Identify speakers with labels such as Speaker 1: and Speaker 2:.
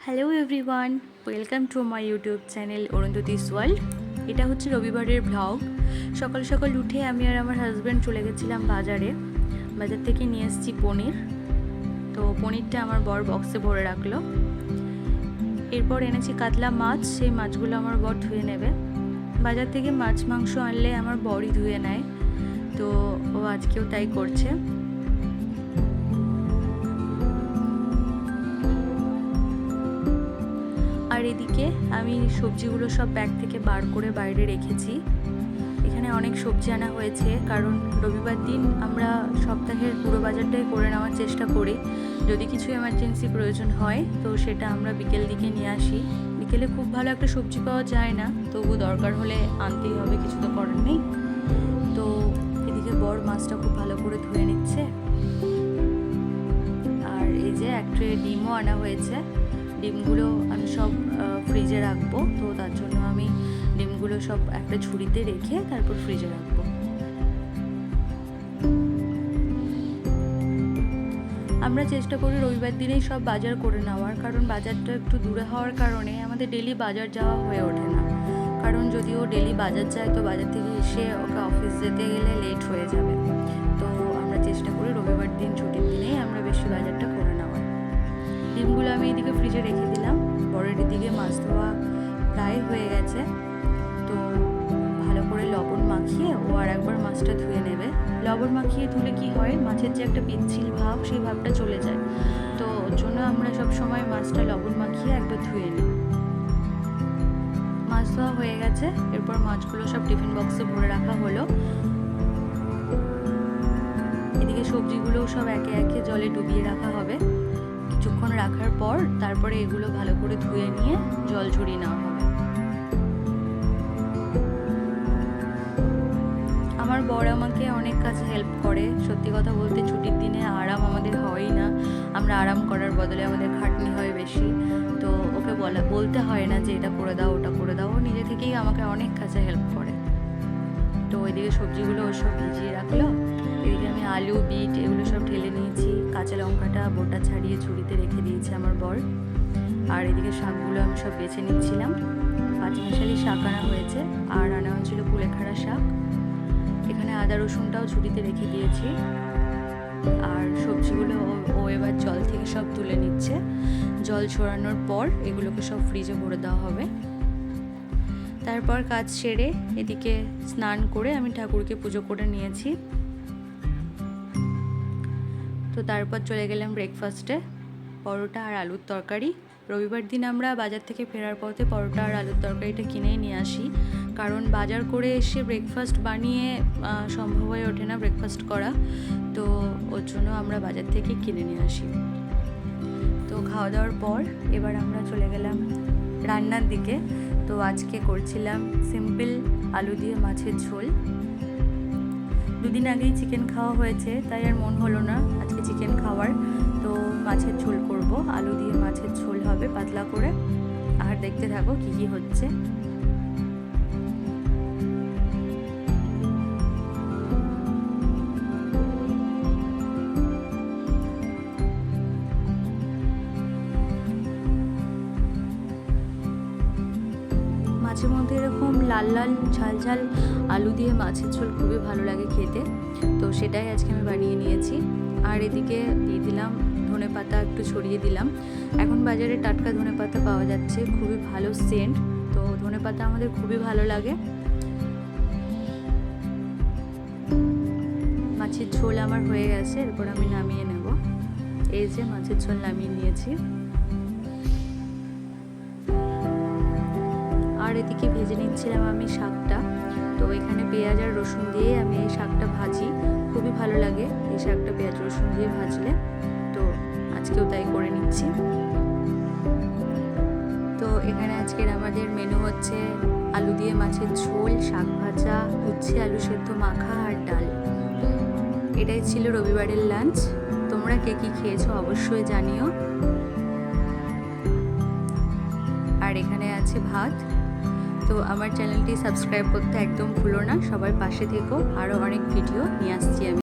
Speaker 1: Hello everyone, welcome to my YouTube channel Arundhati's world. এটা হচ্ছে রবিবারের ব্লগ। সকাল সকাল উঠে আমি আর আমার হাজব্যান্ড চলে গেছিলাম বাজারে। বাজার থেকে নিয়ে এসেছি পনির। তো পনিরটা আমার বর বক্সে ভরে রাখলো। এরপর এনেছি কাতলা মাছ, সেই মাছগুলো আমার বর ধুয়ে নেবে। বাজার থেকে মাছ মাংস আনলে আমার বরই ধুয়ে নেয়, তো ও আজকেও তাই করছে। আর এদিকে আমি সবজিগুলো সব ব্যাগ থেকে বার করে বাইরে রেখেছি। এখানে অনেক সবজি আনা হয়েছে, কারণ রবিবার দিন আমরা সপ্তাহের পুরো বাজারটাই করে নেওয়ার চেষ্টা করি। যদি কিছু এমার্জেন্সি প্রয়োজন হয় তো সেটা আমরা বিকেল দিকে নিয়ে আসি। বিকেলে খুব ভালো একটা সবজি পাওয়া যায় না, তবু দরকার হলে আনতেই হবে, কিছু তো করার নেই। তো এদিকে বর মাছটা খুব ভালো করে ধুয়ে নিচ্ছে। আর এই যে এক ট্রে ডিমও আনা হয়েছে। ডিমগুলো আমি সব ফ্রিজে রাখবো, তো তার জন্য আমি ডিমগুলো সব একটা ঝুড়িতে রেখে তারপর ফ্রিজে রাখবো। আমরা চেষ্টা করি রবিবার দিনেই সব বাজার করে নেওয়ার, কারণ বাজারটা একটু দূরে হওয়ার কারণে আমাদের ডেলি বাজার যাওয়া হয়ে ওঠে না। কারণ যদিও ডেলি বাজার যায় তো বাজার থেকে এসে ওকে অফিস যেতে গেলে লেট হয়ে যাবে। তো আমরা চেষ্টা করি রবিবার দিন ছুটির দিনেই আমরা বেশি বাজারটা করে নেওয়ার। ডিমগুলো আমি এদিকে ফ্রিজে রেখে দিলাম। বরের দিকে মাছ ধোয়া প্রায় হয়ে গেছে, তো ভালো করে লবণ মাখিয়ে ও আর একবার মাছটা ধুয়ে নেবে। লবণ মাখিয়ে ধুলে কি হয়, মাছের যে একটা পিচ্ছিল ভাব, সেই ভাবটা চলে যায়। তো ওর জন্য আমরা সব সময় মাছটা লবণ মাখিয়ে একবার ধুয়ে নিই। মাছ ধোয়া হয়ে গেছে, এরপর মাছগুলো সব টিফিন বক্সে ভরে রাখা হলো। এদিকে সবজিগুলোও সব একে একে জলে ডুবিয়ে রাখা হবে। কিছুক্ষণ রাখার পর তারপরে এগুলো ভালো করে ধুয়ে নিয়ে জল ঝরিয়ে নেওয়া হবে। আমার বর আমাকে অনেক কাজে হেল্প করে। সত্যি কথা বলতে ছুটির দিনে আরাম আমাদের হয়ই না। আমরা আরাম করার বদলে আমাদের খাটনি হয় বেশি। তো ওকে বলতে হয় না যে এটা করে দাও ওটা করে দাও, ও নিজে থেকেই আমাকে অনেক কাজে হেল্প করে। তো ওইদিকে সবজিগুলো ও সব ভিজিয়ে রাখলো। এদিকে আমি আলু, বিট এগুলো সব ঢেলে নিয়েছি। কাঁচা লঙ্কাটা বোটা ছাড়িয়ে ঝুড়িতে রেখে দিয়েছে আমার বর। আর এদিকে শাকগুলো আমি সব বেছে নিচ্ছিলাম। পাঁচমিশালি শাক আনা হয়েছে, আর আনা হয়েছিল কুলেখাড়া শাক। এখানে আদা রসুনটাও ঝুড়িতে রেখে দিয়েছি। আর সবজিগুলো ও এবার জল থেকে সব তুলে নিচ্ছে। জল ছড়ানোর পর এগুলোকে সব ফ্রিজে ভরে দেওয়া হবে। তারপর কাজ সেরে এদিকে স্নান করে আমি ঠাকুরকে পুজো করে নিয়েছি। তো তারপর চলে গেলাম ব্রেকফাস্টে। পরোটা আর আলুর তরকারি। রবিবার দিন আমরা বাজার থেকে ফেরার পথে পরোটা আর আলুর তরকারিটা কিনেই নিয়ে আসি, কারণ বাজার করে এসে ব্রেকফাস্ট বানিয়ে সম্ভব হয়ে ওঠে না ব্রেকফাস্ট করা। তো ওর জন্য আমরা বাজার থেকে কিনে নিয়ে আসি। তো খাওয়া দাওয়ার পর এবার আমরা চলে গেলাম রান্নার দিকে। তো আজকে করছিলাম সিম্পল আলু দিয়ে মাছের ঝোল। দুদিন আগেই চিকেন খাওয়া হয়েছে, তাই আর মন হলো না আজকে চিকেন খাওয়ার। তো মাছের ঝোল করব, আলু দিয়ে মাছের ঝোল হবে পাতলা করে। আর দেখতে থাকো কি কি হচ্ছে। মাঝে মধ্যে এরকম লাল লাল ঝাল ঝাল আলু দিয়ে মাছের ঝোল খুবই ভালো লাগে খেতে। তো সেটাই আজকে আমি বানিয়ে নিয়েছি। আর এদিকে দিয়ে দিলাম ধনেপাতা, একটু ছড়িয়ে দিলাম। এখন বাজারে টাটকা ধনেপাতা পাওয়া যাচ্ছে, খুবই ভালো সেন্ট। তো ধনেপাতা আমাদের খুবই ভালো লাগে। মাছের ঝোল আমার হয়ে গেছে, এরপর আমি নামিয়ে নেব। এই যে মাছের ঝোল নামিয়ে নিয়েছি। আর এদিকে ভেজে নিচ্ছিলাম আমি শাকটা। তো এখানে পেঁয়াজ আর রসুন দিয়ে আমি এই শাকটা ভাজি, খুবই ভালো লাগে এই শাকটা পেঁয়াজ রসুন দিয়ে ভাজলে। তো আজকেও তাই করে নিচ্ছি। তো এখানে আজকের আমাদের মেনু হচ্ছে আলু দিয়ে মাছের ঝোল, শাক ভাজা, উচ্ছে আলু সেদ্ধ মাখা আর ডাল। এটাই ছিল রবিবারের লাঞ্চ। তোমরা কে কী খেয়েছো অবশ্যই জানিও। আর এখানে আছে ভাত। তো আমার চ্যানেলটি সাবস্ক্রাইব করতে একদম ভুলো না, সবাই পাশে থেকো। আরও অনেক ভিডিও নিয়ে আসছি আমি।